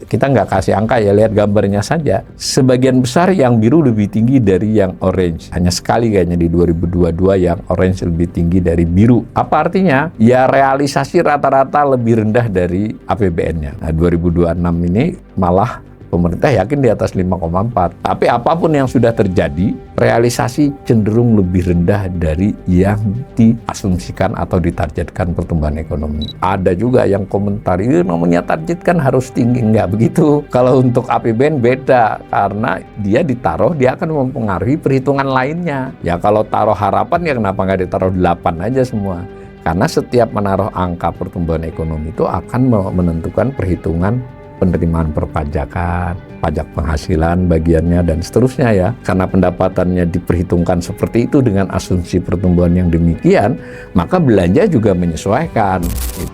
Kita nggak kasih angka ya, lihat gambarnya saja. Sebagian besar yang biru lebih tinggi dari yang orange. Hanya sekali kayaknya di 2022 yang orange lebih tinggi dari biru. Apa artinya? Ya realisasi rata-rata lebih rendah dari APBN-nya. Nah 2026 ini malah pemerintah yakin di atas 5,4. Tapi apapun yang sudah terjadi, realisasi cenderung lebih rendah dari yang diasumsikan atau ditargetkan pertumbuhan ekonomi. Ada juga yang komentar, itu namanya target kan harus tinggi. Enggak begitu. Kalau untuk APBN beda, karena dia ditaruh, dia akan mempengaruhi perhitungan lainnya. Ya kalau taruh harapan, ya kenapa nggak ditaruh 8 aja semua? Karena setiap menaruh angka pertumbuhan ekonomi itu akan menentukan perhitungan penerimaan perpajakan, pajak penghasilan bagiannya, dan seterusnya ya. Karena pendapatannya diperhitungkan seperti itu dengan asumsi pertumbuhan yang demikian, maka belanja juga menyesuaikan.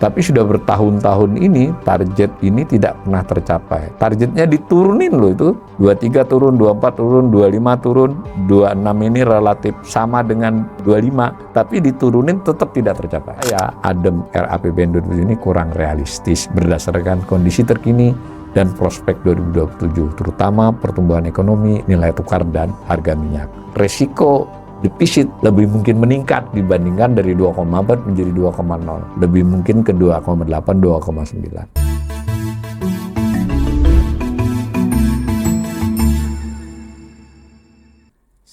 Tapi sudah bertahun-tahun ini, target ini tidak pernah tercapai. Targetnya diturunin loh itu, 23 turun, 24 turun, 25 turun, 26 ini relatif sama dengan 25, tapi diturunin tetap tidak tercapai. Ya, adem RAPBN 2020 ini kurang realistis berdasarkan kondisi terkini dan prospek 2027, terutama pertumbuhan ekonomi, nilai tukar, dan harga minyak. Resiko defisit lebih mungkin meningkat dibandingkan dari 2,4 menjadi 2,0. Lebih mungkin ke 2,8, 2,9.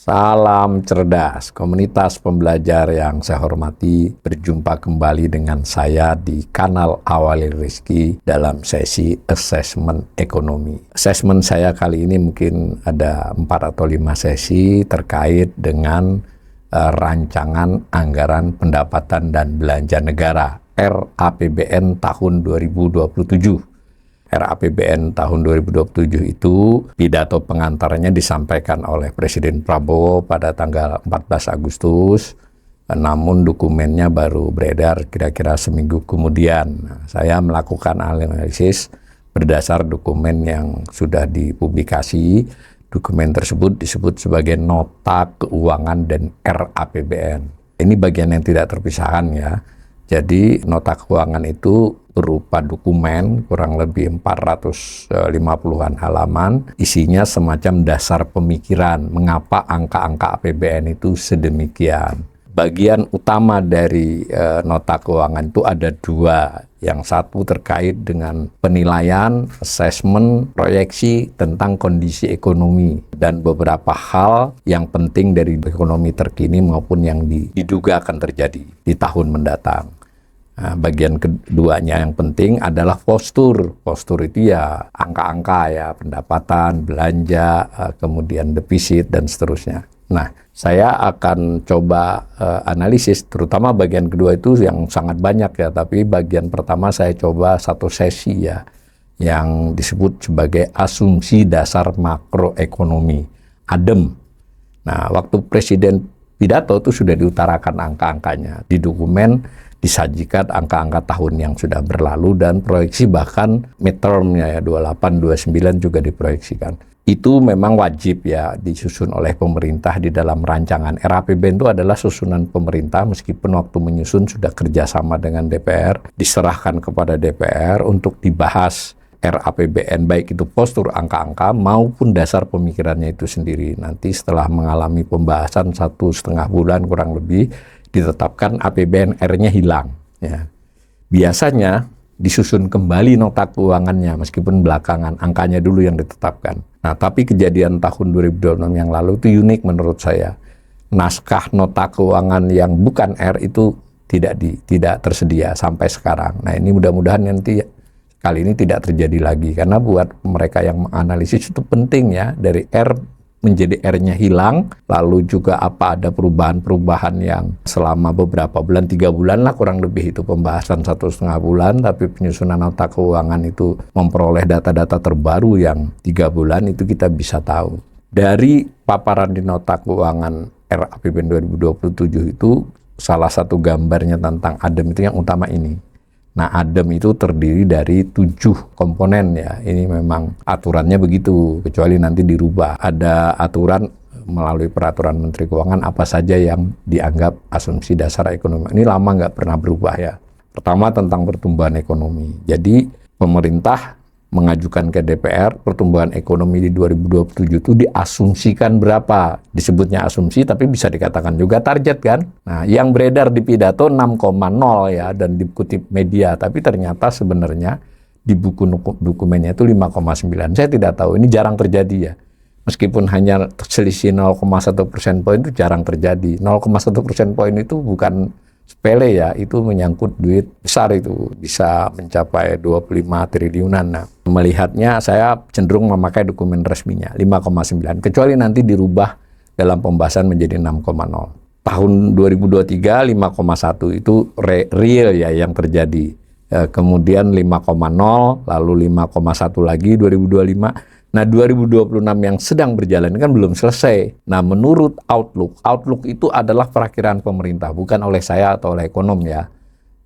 Salam cerdas, komunitas pembelajar yang saya hormati. Berjumpa kembali dengan saya di kanal Awali Rizki dalam sesi assessment ekonomi. Assessment saya kali ini mungkin ada 4 atau 5 sesi terkait dengan rancangan anggaran pendapatan dan belanja negara RAPBN tahun 2027. RAPBN tahun 2027 itu pidato pengantarnya disampaikan oleh Presiden Prabowo pada tanggal 14 Agustus, namun dokumennya baru beredar kira-kira seminggu kemudian. Saya melakukan analisis berdasar dokumen yang sudah dipublikasi. Dokumen tersebut disebut sebagai Nota Keuangan dan RAPBN. Ini bagian yang tidak terpisahkan ya. Jadi nota keuangan itu berupa dokumen kurang lebih 450-an halaman, isinya semacam dasar pemikiran mengapa angka-angka APBN itu sedemikian. Bagian utama dari nota keuangan itu ada 2. Yang satu terkait dengan penilaian, assessment, proyeksi tentang kondisi ekonomi dan beberapa hal yang penting dari ekonomi terkini maupun yang diduga akan terjadi di tahun mendatang. Nah, bagian keduanya yang penting adalah postur. Postur itu ya angka-angka ya, pendapatan, belanja, kemudian defisit dan seterusnya. Nah, saya akan coba analisis, terutama bagian kedua itu yang sangat banyak ya, tapi bagian pertama saya coba satu sesi ya, yang disebut sebagai asumsi dasar makroekonomi, ADEM. Nah, waktu Presiden pidato itu sudah diutarakan angka-angkanya. Di dokumen disajikan angka-angka tahun yang sudah berlalu dan proyeksi bahkan midterm-nya ya, 28, 29 juga diproyeksikan. Itu memang wajib ya disusun oleh pemerintah di dalam rancangan. RAPBN itu adalah susunan pemerintah meskipun waktu menyusun sudah kerjasama dengan DPR, diserahkan kepada DPR untuk dibahas RAPBN, baik itu postur angka-angka maupun dasar pemikirannya itu sendiri. Nanti setelah mengalami pembahasan 1,5 bulan kurang lebih, ditetapkan APBN R-nya hilang. Ya. Biasanya disusun kembali nota keuangannya meskipun belakangan angkanya dulu yang ditetapkan. Nah, tapi kejadian tahun 2026 yang lalu itu unik menurut saya. Naskah nota keuangan yang bukan R itu tidak tersedia sampai sekarang. Nah, ini mudah-mudahan nanti kali ini tidak terjadi lagi karena buat mereka yang menganalisis itu penting ya, dari R menjadi R-nya hilang, lalu juga apa ada perubahan-perubahan yang selama beberapa bulan, 3 bulan lah kurang lebih itu pembahasan 1,5 bulan, tapi penyusunan nota keuangan itu memperoleh data-data terbaru yang 3 bulan itu kita bisa tahu. Dari paparan di nota keuangan RAPBN 2027 itu salah satu gambarnya tentang ADEM itu yang utama ini. Nah, ADEM itu terdiri dari 7 komponen ya. Ini memang aturannya begitu, kecuali nanti dirubah. Ada aturan melalui peraturan Menteri Keuangan apa saja yang dianggap asumsi dasar ekonomi. Ini lama nggak pernah berubah ya. Pertama tentang pertumbuhan ekonomi. Jadi pemerintah mengajukan ke DPR pertumbuhan ekonomi di 2027 itu diasumsikan berapa. Disebutnya asumsi tapi bisa dikatakan juga target kan. Nah, yang beredar di pidato 6,0 ya dan dikutip media, tapi ternyata sebenarnya di buku dokumennya itu 5,9. Saya tidak tahu, ini jarang terjadi ya. Meskipun hanya selisih 0,1 persen poin itu jarang terjadi. 0,1 persen poin itu bukan sepele ya, itu menyangkut duit besar, itu bisa mencapai 25 triliunan. Nah, melihatnya saya cenderung memakai dokumen resminya 5,9, kecuali nanti dirubah dalam pembahasan menjadi 6,0. Tahun 2023 5,1 itu real ya yang terjadi. Kemudian 5,0, lalu 5,1 lagi 2025. Nah, 2026 yang sedang berjalan kan belum selesai. Nah, menurut Outlook itu adalah perakiraan pemerintah, bukan oleh saya atau oleh ekonom ya.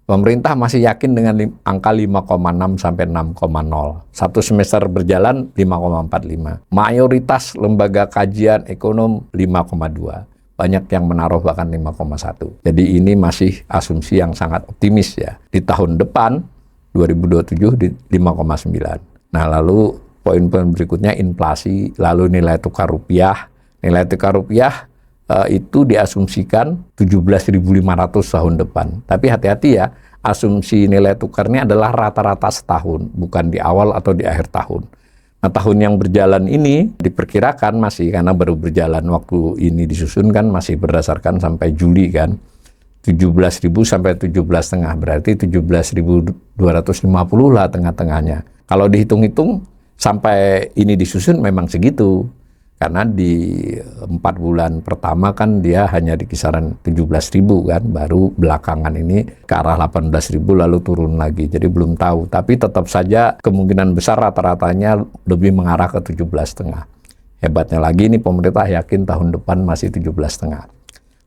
Pemerintah masih yakin dengan angka 5,6 sampai 6,0. Satu semester berjalan 5,45. Mayoritas lembaga kajian ekonom 5,2. Banyak yang menaruh bahkan 5,1. Jadi ini masih asumsi yang sangat optimis ya. Di tahun depan 2027 di 5,9. Nah, lalu poin-poin berikutnya inflasi, lalu nilai tukar rupiah. Nilai tukar rupiah itu diasumsikan 17.500 tahun depan. Tapi hati-hati ya, asumsi nilai tukarnya adalah rata-rata setahun, bukan di awal atau di akhir tahun. Nah, tahun yang berjalan ini diperkirakan masih, karena baru berjalan waktu ini disusun kan masih berdasarkan sampai Juli kan. 17.000 sampai 17,5, berarti 17.250 lah tengah-tengahnya. Kalau dihitung-hitung sampai ini disusun memang segitu, karena di 4 bulan pertama kan dia hanya di kisaran 17.000 kan, baru belakangan ini ke arah 18.000 lalu turun lagi, jadi belum tahu, tapi tetap saja kemungkinan besar rata-ratanya lebih mengarah ke 17,5. Hebatnya lagi ini pemerintah yakin tahun depan masih 17,5.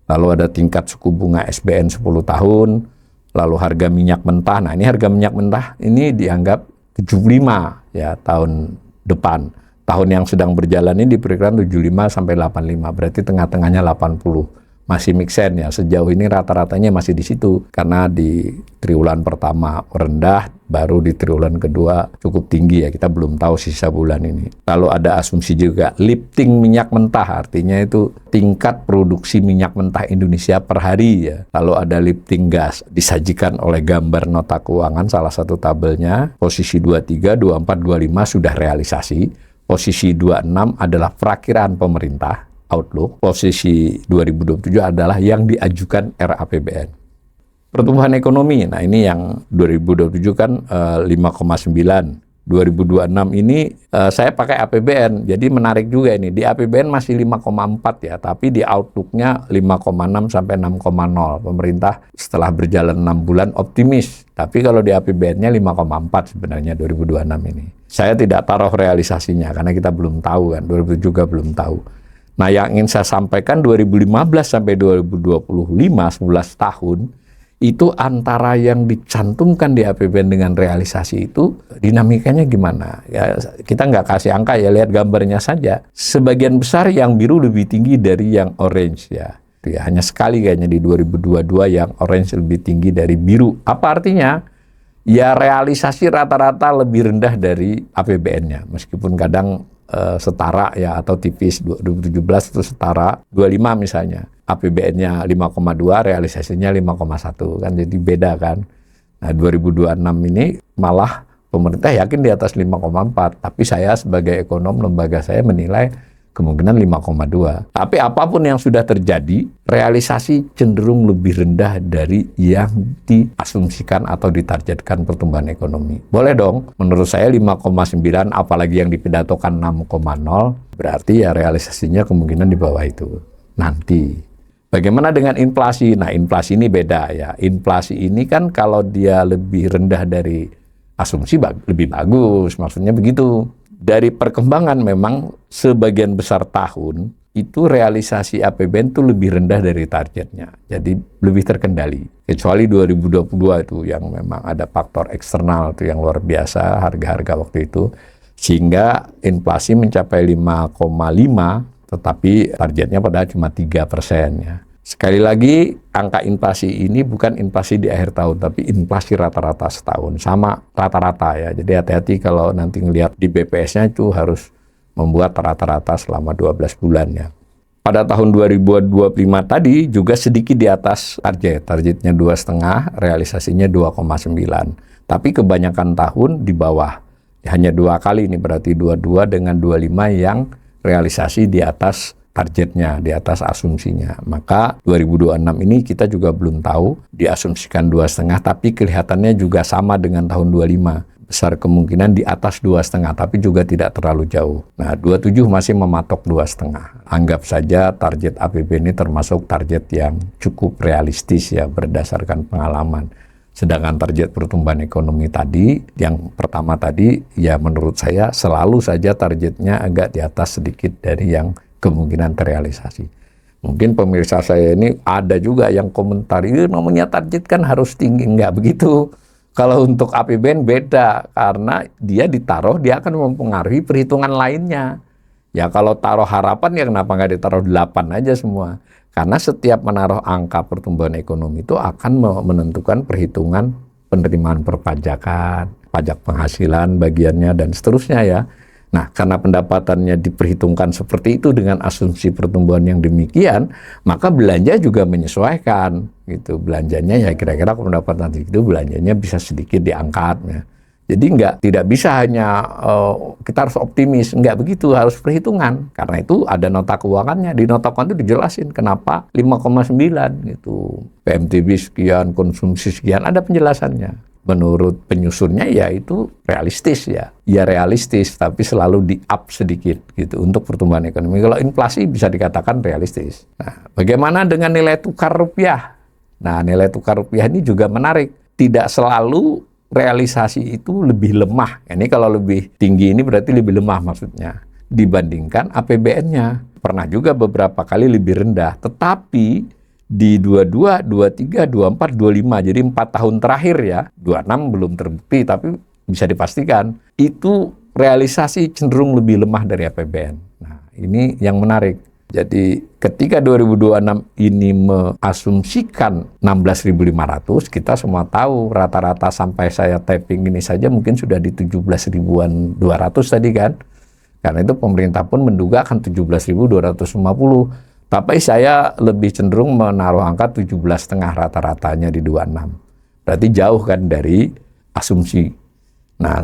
Lalu ada tingkat suku bunga SBN 10 tahun, lalu harga minyak mentah. Nah, ini harga minyak mentah ini dianggap 75 ya tahun depan. Tahun yang sedang berjalan ini diperkirakan 75 sampai 85, berarti tengah-tengahnya 80. Masih make sense ya, sejauh ini rata-ratanya masih di situ, karena di triwulan pertama rendah, baru di triwulan kedua cukup tinggi ya, kita belum tahu sisa bulan ini. Lalu ada asumsi juga lifting minyak mentah, artinya itu tingkat produksi minyak mentah Indonesia per hari ya. Lalu ada lifting gas, disajikan oleh gambar nota keuangan salah satu tabelnya, posisi 23, 24, 25 sudah realisasi, posisi 26 adalah perakiraan pemerintah, Outlook, posisi 2027 adalah yang diajukan RAPBN. Pertumbuhan ekonomi, nah ini yang 2027 kan 5,9. 2026 ini saya pakai APBN, jadi menarik juga ini. Di APBN masih 5,4 ya, tapi di Outlook-nya 5,6 sampai 6,0. Pemerintah setelah berjalan 6 bulan optimis, tapi kalau di APBN-nya 5,4 sebenarnya 2026 ini. Saya tidak taruh realisasinya, karena kita belum tahu kan, 2027 juga belum tahu. Nah, yang ingin saya sampaikan 2015 sampai 2025, 11 tahun, itu antara yang dicantumkan di APBN dengan realisasi itu dinamikanya gimana? Ya, kita nggak kasih angka ya, lihat gambarnya saja. Sebagian besar yang biru lebih tinggi dari yang orange ya. Ya, hanya sekali kayaknya di 2022 yang orange lebih tinggi dari biru. Apa artinya? Ya realisasi rata-rata lebih rendah dari APBN-nya, meskipun kadang setara ya atau tipis. 2017 itu setara 25 misalnya, APBN-nya 5,2, realisasinya 5,1 kan, jadi beda kan. Nah, 2026 ini malah pemerintah yakin di atas 5,4, tapi saya sebagai ekonom lembaga saya menilai kemungkinan 5,2. Tapi apapun yang sudah terjadi, realisasi cenderung lebih rendah dari yang diasumsikan atau ditargetkan pertumbuhan ekonomi. Boleh dong, menurut saya 5,9, apalagi yang dipidatokan 6,0, berarti ya realisasinya kemungkinan di bawah itu. Nanti, bagaimana dengan inflasi? Nah, inflasi ini beda ya. Inflasi ini kan kalau dia lebih rendah dari asumsi lebih bagus, maksudnya begitu. Dari perkembangan memang sebagian besar tahun itu realisasi APBN itu lebih rendah dari targetnya. Jadi lebih terkendali. Kecuali 2022 itu yang memang ada faktor eksternal itu yang luar biasa, harga-harga waktu itu. Sehingga inflasi mencapai 5,5, tetapi targetnya padahal cuma 3% ya. Sekali lagi, angka inflasi ini bukan inflasi di akhir tahun, tapi inflasi rata-rata setahun. Sama rata-rata ya. Jadi hati-hati kalau nanti ngelihat di BPS-nya itu harus membuat rata-rata selama 12 bulan ya. Pada tahun 2025 tadi juga sedikit di atas target. Targetnya 2,5, realisasinya 2,9. Tapi kebanyakan tahun di bawah. Hanya 2 kali ini berarti 22 dengan 25 yang realisasi di atas targetnya, di atas asumsinya. Maka 2026 ini kita juga belum tahu, diasumsikan 2,5, tapi kelihatannya juga sama dengan tahun 25. Besar kemungkinan di atas 2,5, tapi juga tidak terlalu jauh. Nah, 27 masih mematok 2,5. Anggap saja target APB ini termasuk target yang cukup realistis ya, berdasarkan pengalaman. Sedangkan target pertumbuhan ekonomi tadi, yang pertama tadi, ya menurut saya selalu saja targetnya agak di atas sedikit dari yang kemungkinan terrealisasi. Mungkin pemirsa saya ini ada juga yang komentar, namanya target kan harus tinggi. Enggak begitu. Kalau untuk APBN beda, karena dia ditaruh, dia akan mempengaruhi perhitungan lainnya. Ya kalau taruh harapan ya kenapa nggak ditaruh 8 aja semua. Karena setiap menaruh angka pertumbuhan ekonomi itu akan menentukan perhitungan penerimaan perpajakan, pajak penghasilan bagiannya, dan seterusnya ya. Nah, karena pendapatannya diperhitungkan seperti itu dengan asumsi pertumbuhan yang demikian, maka belanja juga menyesuaikan gitu. Belanjanya ya kira-kira pendapatan itu belanjanya bisa sedikit diangkat ya. Jadi tidak bisa hanya kita harus optimis, enggak begitu, harus perhitungan. Karena itu ada nota keuangannya, di nota keuangan itu dijelasin kenapa 5,9 gitu. PMTB sekian, konsumsi sekian, ada penjelasannya. Menurut penyusunnya ya itu realistis ya. Ya realistis, tapi selalu di-up sedikit gitu untuk pertumbuhan ekonomi. Kalau inflasi bisa dikatakan realistis. Nah, bagaimana dengan nilai tukar rupiah? Nah, nilai tukar rupiah ini juga menarik. Tidak selalu realisasi itu lebih lemah. Ini kalau lebih tinggi ini berarti lebih lemah maksudnya. Dibandingkan APBN-nya. Pernah juga beberapa kali lebih rendah. Tetapi di 22, 23, 24, 25, jadi 4 tahun terakhir ya, 26 belum terbukti, tapi bisa dipastikan, itu realisasi cenderung lebih lemah dari APBN. Nah, ini yang menarik. Jadi ketika 2026 ini mengasumsikan 16.500, kita semua tahu rata-rata sampai saya typing ini saja mungkin sudah di 17.200 tadi kan. Karena itu pemerintah pun menduga akan 17.250. Tapi saya lebih cenderung menaruh angka 17,5 rata-ratanya di 26. Berarti jauh kan dari asumsi. Nah,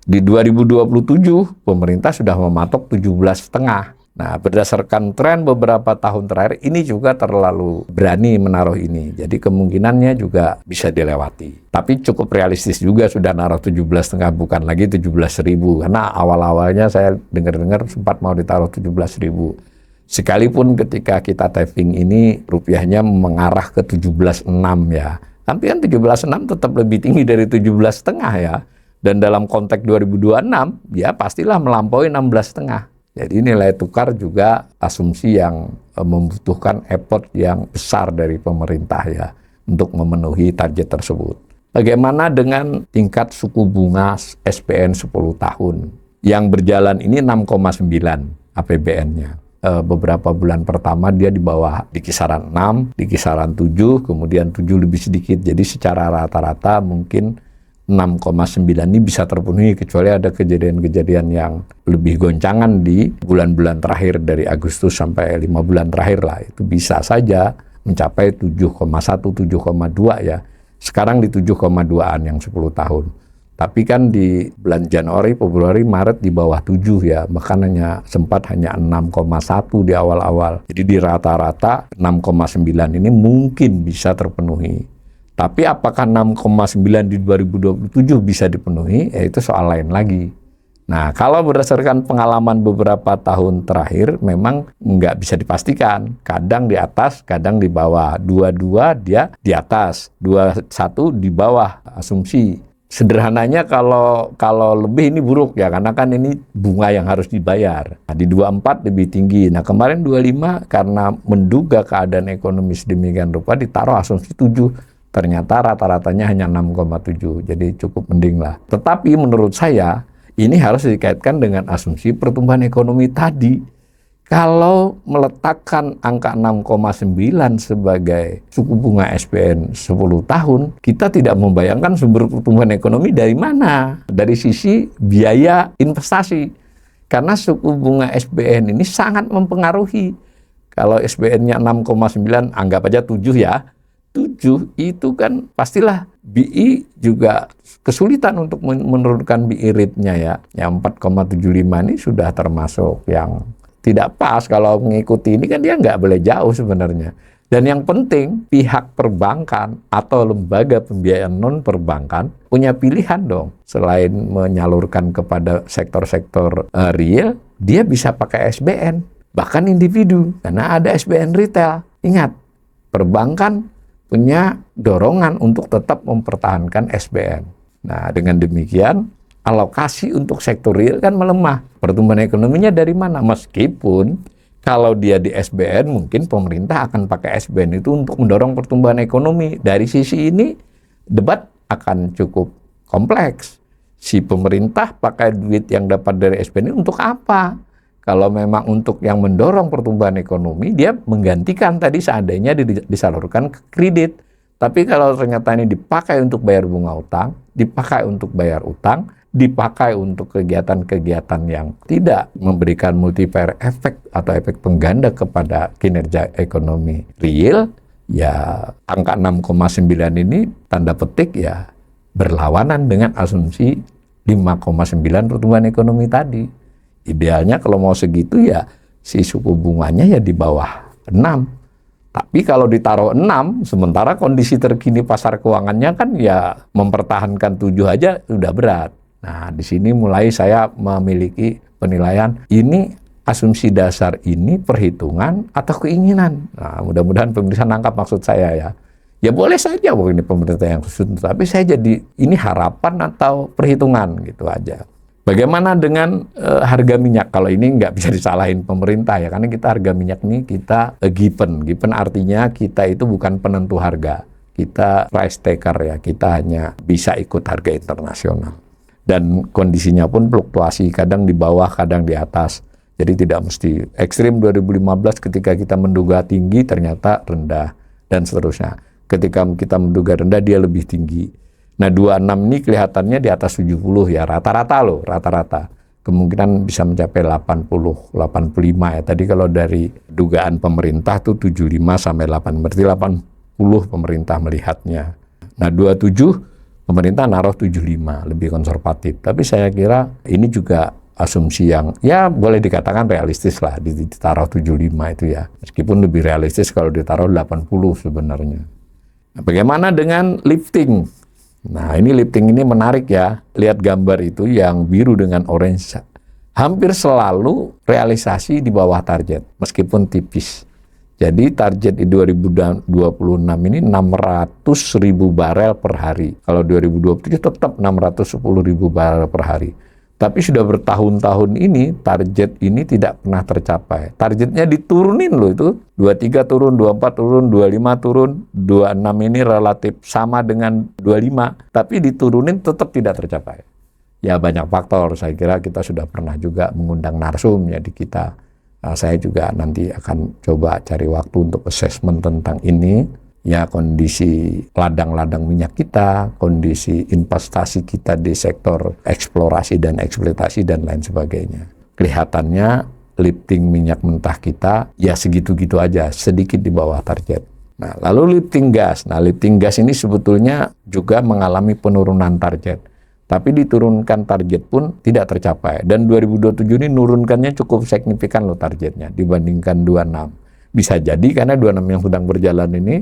di 2027 pemerintah sudah mematok 17,5. Nah, berdasarkan tren beberapa tahun terakhir, ini juga terlalu berani menaruh ini. Jadi kemungkinannya juga bisa dilewati. Tapi cukup realistis juga sudah naruh 17,5, bukan lagi 17.000. Karena awal-awalnya saya dengar-dengar sempat mau ditaruh 17.000. Sekalipun ketika kita typing ini rupiahnya mengarah ke 17,6 ya. Tapi kan 17,6 tetap lebih tinggi dari 17,5 ya. Dan dalam konteks 2026 ya pastilah melampaui 16,5. Jadi nilai tukar juga asumsi yang membutuhkan effort yang besar dari pemerintah ya untuk memenuhi target tersebut. Bagaimana dengan tingkat suku bunga SPN 10 tahun? Yang berjalan ini 6,9 APBN-nya. Beberapa bulan pertama dia di bawah, di kisaran 6, di kisaran 7, kemudian 7 lebih sedikit. Jadi secara rata-rata mungkin 6,9 ini bisa terpenuhi kecuali ada kejadian-kejadian yang lebih goncangan di bulan-bulan terakhir dari Agustus sampai 5 bulan terakhir lah. Itu bisa saja mencapai 7,1, 7,2 ya. Sekarang di 7,2an yang 10 tahun. Tapi kan di bulan Januari, Februari, Maret di bawah 7 ya, bahkan sempat hanya 6,1 di awal-awal. Jadi di rata-rata 6,9 ini mungkin bisa terpenuhi. Tapi apakah 6,9 di 2027 bisa dipenuhi? Ya itu soal lain lagi. Nah, kalau berdasarkan pengalaman beberapa tahun terakhir, memang nggak bisa dipastikan. Kadang di atas, kadang di bawah. 22 dia di atas, 21 di bawah asumsi. Sederhananya kalau lebih ini buruk ya, karena kan ini bunga yang harus dibayar. Nah, di 24 lebih tinggi. Nah, kemarin 25 karena menduga keadaan ekonomi sedemikian rupa ditaruh asumsi 7. Ternyata rata-ratanya hanya 6,7. Jadi cukup mending lah. Tetapi menurut saya ini harus dikaitkan dengan asumsi pertumbuhan ekonomi tadi. Kalau meletakkan angka 6,9 sebagai suku bunga SBN 10 tahun, kita tidak membayangkan sumber pertumbuhan ekonomi dari mana? Dari sisi biaya investasi. Karena suku bunga SBN ini sangat mempengaruhi. Kalau SBN-nya 6,9, anggap aja 7 ya. 7 itu kan pastilah BI juga kesulitan untuk menurunkan BI rate-nya ya. Yang 4,75 ini sudah termasuk yang tidak pas. Kalau mengikuti ini kan dia nggak boleh jauh sebenarnya. Dan yang penting pihak perbankan atau lembaga pembiayaan non perbankan punya pilihan dong. Selain menyalurkan kepada sektor-sektor real, dia bisa pakai SBN, bahkan individu, karena ada SBN retail. Ingat, perbankan punya dorongan untuk tetap mempertahankan SBN. Nah, dengan demikian alokasi untuk sektor real kan melemah. Pertumbuhan ekonominya dari mana? Meskipun kalau dia di SBN, mungkin pemerintah akan pakai SBN itu untuk mendorong pertumbuhan ekonomi. Dari sisi ini, debat akan cukup kompleks. Si pemerintah pakai duit yang dapat dari SBN ini untuk apa? Kalau memang untuk yang mendorong pertumbuhan ekonomi, dia menggantikan tadi seandainya disalurkan ke kredit. Tapi kalau ternyata ini dipakai untuk bayar bunga utang, dipakai untuk bayar utang, dipakai untuk kegiatan-kegiatan yang tidak memberikan multiplier efek atau efek pengganda kepada kinerja ekonomi real, ya angka 6,9 ini tanda petik ya berlawanan dengan asumsi 5,9 pertumbuhan ekonomi tadi. Idealnya kalau mau segitu ya si suku bunganya ya di bawah 6. Tapi kalau ditaruh 6, sementara kondisi terkini pasar keuangannya kan ya mempertahankan 7 aja sudah berat. Nah, di sini mulai saya memiliki penilaian, ini asumsi dasar ini perhitungan atau keinginan. Nah, mudah-mudahan pemirsa nangkap maksud saya ya. Ya boleh saja bahwa ini pemerintah yang khusus, tapi saya jadi ini harapan atau perhitungan gitu aja. Bagaimana dengan harga minyak? Kalau ini nggak bisa disalahin pemerintah ya, karena kita harga minyak ini kita given. Given artinya kita itu bukan penentu harga. Kita price taker ya, kita hanya bisa ikut harga internasional. Dan kondisinya pun fluktuasi, kadang di bawah, kadang di atas. Jadi tidak mesti ekstrim 2015 ketika kita menduga tinggi, ternyata rendah, dan seterusnya. Ketika kita menduga rendah, dia lebih tinggi. Nah, 26 ini kelihatannya di atas 70 ya, rata-rata loh, rata-rata. Kemungkinan bisa mencapai 80, 85 ya. Tadi kalau dari dugaan pemerintah tuh 75 sampai 8, berarti 80 pemerintah melihatnya. Nah, 27 pemerintah naruh 75, lebih konservatif. Tapi saya kira ini juga asumsi yang ya boleh dikatakan realistis lah, ditaruh 75 itu ya. Meskipun lebih realistis kalau ditaruh 80 sebenarnya. Nah, bagaimana dengan lifting? Nah, ini lifting ini menarik ya. Lihat gambar itu yang biru dengan orange. Hampir selalu realisasi di bawah target, meskipun tipis. Jadi target di 2026 ini 600.000 barel per hari. Kalau 2027 tetap 610.000 barel per hari. Tapi sudah bertahun-tahun ini target ini tidak pernah tercapai. Targetnya diturunin loh itu. 23 turun, 24 turun, 25 turun, 26 ini relatif sama dengan 25. Tapi diturunin tetap tidak tercapai. Ya banyak faktor. Saya kira kita sudah pernah juga mengundang narsum ya di kita. Nah, saya juga nanti akan coba cari waktu untuk assessment tentang ini. Ya kondisi ladang-ladang minyak kita, kondisi investasi kita di sektor eksplorasi dan eksploitasi dan lain sebagainya. Kelihatannya lifting minyak mentah kita ya segitu-gitu aja, sedikit di bawah target. Nah, lalu lifting gas. Nah, lifting gas ini sebetulnya juga mengalami penurunan target. Tapi diturunkan target pun tidak tercapai. Dan 2027 ini nurunkannya cukup signifikan loh targetnya dibandingkan 26. Bisa jadi karena 26 yang sedang berjalan ini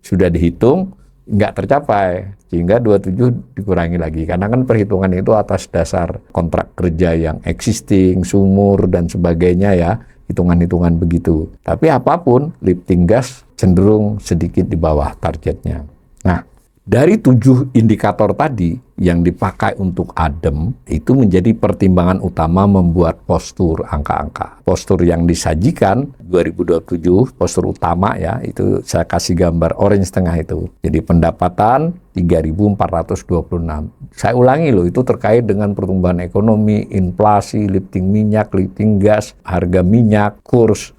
sudah dihitung nggak tercapai. Sehingga 27 dikurangi lagi. Karena kan perhitungan itu atas dasar kontrak kerja yang existing, sumur, dan sebagainya ya. Hitungan-hitungan begitu. Tapi apapun, lifting gas cenderung sedikit di bawah targetnya. Nah, Dari 7 indikator tadi yang dipakai untuk ADEM, itu menjadi pertimbangan utama membuat postur angka-angka. Postur yang disajikan 2027, postur utama ya, itu saya kasih gambar orange tengah itu. Jadi pendapatan 3.426. Saya ulangi loh, itu terkait dengan pertumbuhan ekonomi, inflasi, lifting minyak, lifting gas, harga minyak, kurs.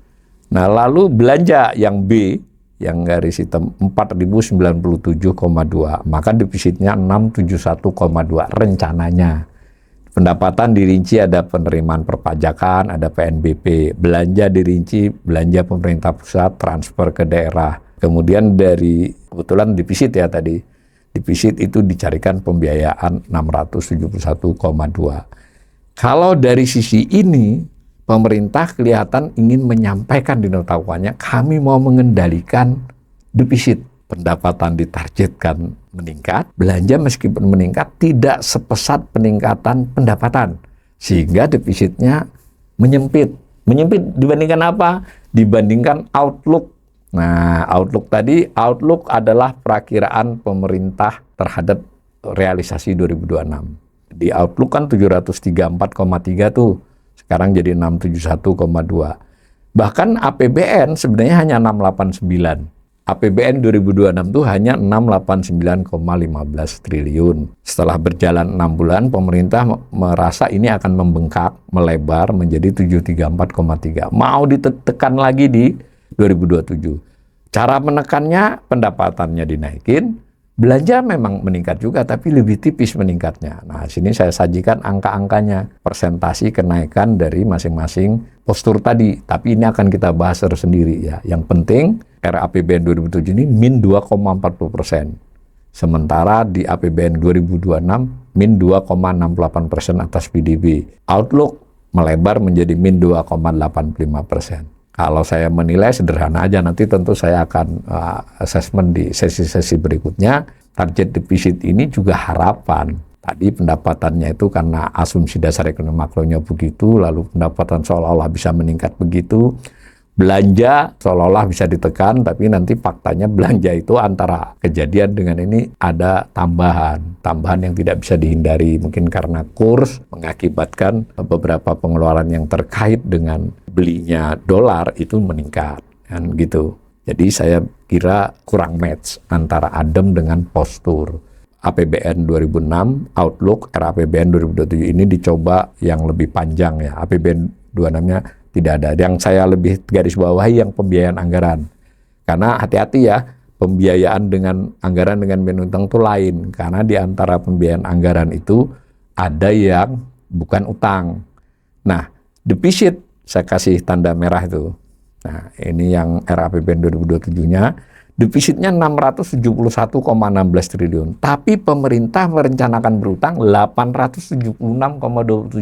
Nah, lalu belanja yang B, yang garis hitam 4.097,2, maka defisitnya 671,2 rencananya. Pendapatan dirinci ada penerimaan perpajakan, ada PNBP, belanja dirinci belanja pemerintah pusat, transfer ke daerah. Kemudian dari kebetulan defisit ya tadi, defisit itu dicarikan pembiayaan 671,2. Kalau dari sisi ini pemerintah kelihatan ingin menyampaikan di nota keuangannya, kami mau mengendalikan defisit. Pendapatan ditargetkan meningkat, belanja meskipun meningkat tidak sepesat peningkatan pendapatan. Sehingga defisitnya menyempit. Menyempit dibandingkan apa? Dibandingkan outlook. Nah, outlook tadi, outlook adalah perakiraan pemerintah terhadap realisasi 2026. Di outlook kan 734,3 tuh. Sekarang jadi 671,2. Bahkan APBN sebenarnya hanya 689. APBN 2026 itu hanya 689,15 triliun. Setelah berjalan 6 bulan, pemerintah merasa ini akan membengkak, melebar menjadi 734,3. Mau ditekan lagi di 2027. Cara menekannya, pendapatannya dinaikin, belanja memang meningkat juga, tapi lebih tipis meningkatnya. Nah, sini saya sajikan angka-angkanya, persentasi kenaikan dari masing-masing postur tadi. Tapi ini akan kita bahas tersendiri ya. Yang penting, RAPBN 2007 ini min 2,40%. Sementara di APBN 2026, min 2,68% atas PDB. Outlook melebar menjadi min 2,85%. Kalau saya menilai sederhana aja, nanti tentu saya akan assessment di sesi-sesi berikutnya. Target defisit ini juga harapan. Tadi pendapatannya itu karena asumsi dasar ekonomi makronya begitu, lalu pendapatan seolah-olah bisa meningkat begitu. Belanja seolah-olah bisa ditekan, tapi nanti faktanya belanja itu antara kejadian dengan ini ada tambahan yang tidak bisa dihindari. Mungkin karena kurs mengakibatkan beberapa pengeluaran yang terkait dengan belinya dolar itu meningkat, kan gitu. Jadi saya kira kurang match antara ADEM dengan postur. APBN 2006, Outlook, RAPBN 2027 ini dicoba yang lebih panjang ya. APBN 26-nya tidak ada. Yang saya lebih garis bawahi yang pembiayaan anggaran. Karena hati-hati ya, pembiayaan dengan anggaran dengan menutang itu lain. Karena di antara pembiayaan anggaran itu ada yang bukan utang. Nah, defisit saya kasih tanda merah itu. Nah, ini yang RAPBN 2027-nya, defisitnya 671,16 triliun. Tapi pemerintah merencanakan berutang 876,27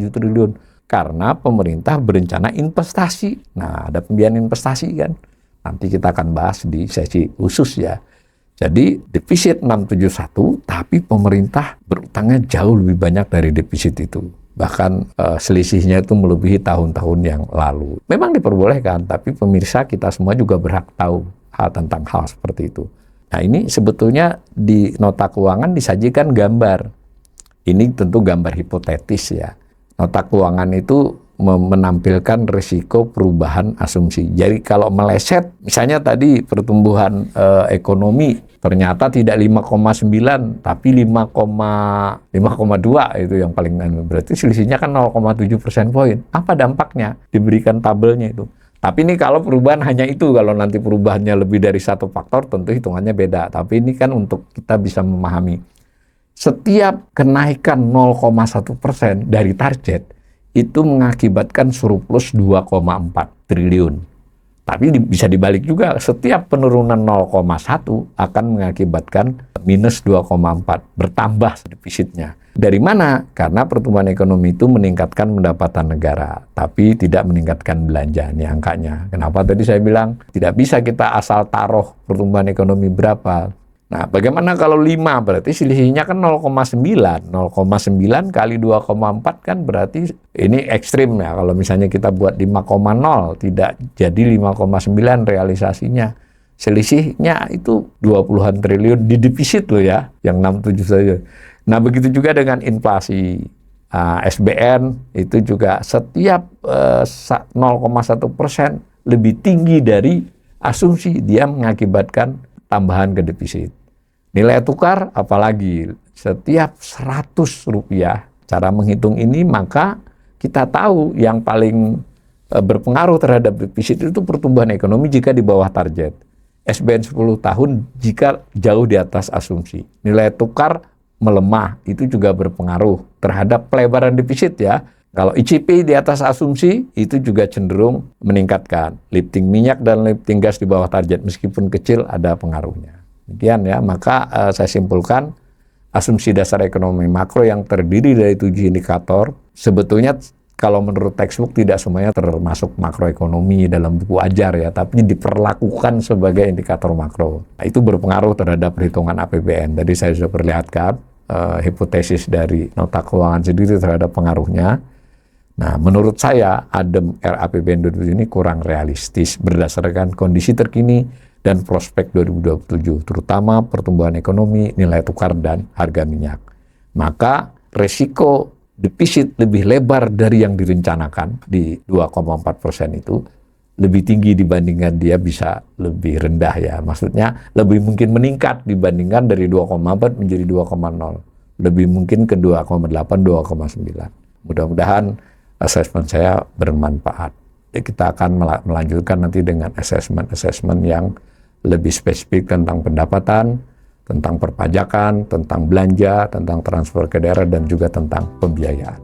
triliun. Karena pemerintah berencana investasi. Nah, ada pembiayaan investasi kan. Nanti kita akan bahas di sesi khusus ya. Jadi defisit 671, tapi pemerintah berutangnya jauh lebih banyak dari defisit itu. Bahkan selisihnya itu melebihi tahun-tahun yang lalu. Memang diperbolehkan, tapi pemirsa kita semua juga berhak tahu tentang hal seperti itu. Nah, ini sebetulnya di nota keuangan disajikan gambar. Ini tentu gambar hipotetis ya. Nota keuangan itu menampilkan risiko perubahan asumsi. Jadi kalau meleset, misalnya tadi pertumbuhan ekonomi ternyata tidak 5,9 tapi 5,2 itu yang paling, berarti selisihnya kan 0,7% poin. Apa dampaknya? Diberikan tabelnya itu. Tapi ini kalau perubahan hanya itu, kalau nanti perubahannya lebih dari satu faktor tentu hitungannya beda. Tapi ini kan untuk kita bisa memahami. Setiap kenaikan 0,1% dari target itu mengakibatkan surplus 2,4 triliun. Tapi bisa dibalik juga, setiap penurunan 0,1 akan mengakibatkan minus 2,4, bertambah defisitnya. Dari mana? Karena pertumbuhan ekonomi itu meningkatkan pendapatan negara, tapi tidak meningkatkan belanja. Ini angkanya. Kenapa tadi saya bilang tidak bisa kita asal taruh pertumbuhan ekonomi berapa. Nah, bagaimana kalau 5? Berarti selisihnya kan 0,9. 0,9 kali 2,4 kan berarti ini ekstrim ya. Kalau misalnya kita buat 5,0, tidak jadi 5,9 realisasinya. Selisihnya itu 20-an triliun di defisit loh ya, yang 67 saja. Nah, begitu juga dengan inflasi. SBN itu juga setiap 0,1% lebih tinggi dari asumsi, dia mengakibatkan tambahan ke defisit. Nilai tukar apalagi setiap 100 rupiah, cara menghitung ini maka kita tahu yang paling berpengaruh terhadap defisit itu pertumbuhan ekonomi jika di bawah target. SBN 10 tahun jika jauh di atas asumsi. Nilai tukar melemah itu juga berpengaruh terhadap pelebaran defisit ya. Kalau ICP di atas asumsi itu juga cenderung meningkatkan. Lifting minyak dan lifting gas di bawah target meskipun kecil ada pengaruhnya. Demikian ya, maka saya simpulkan asumsi dasar ekonomi makro yang terdiri dari 7 indikator sebetulnya kalau menurut textbook tidak semuanya termasuk makroekonomi dalam buku ajar ya, tapi diperlakukan sebagai indikator makro. Nah, itu berpengaruh terhadap perhitungan APBN. Tadi saya sudah perlihatkan hipotesis dari nota keuangan sendiri terhadap pengaruhnya. Nah, menurut saya ADEM RAPBN 2007 ini kurang realistis berdasarkan kondisi terkini dan prospek 2027, terutama pertumbuhan ekonomi, nilai tukar, dan harga minyak. Maka resiko defisit lebih lebar dari yang direncanakan di 2,4% itu lebih tinggi dibandingkan dia bisa lebih rendah ya. Maksudnya lebih mungkin meningkat dibandingkan dari 2,4 menjadi 2,0. Lebih mungkin ke 2,8, 2,9. Mudah-mudahan asesmen saya bermanfaat. Kita akan melanjutkan nanti dengan asesmen yang lebih spesifik tentang pendapatan, tentang perpajakan, tentang belanja, tentang transfer ke daerah, dan juga tentang pembiayaan.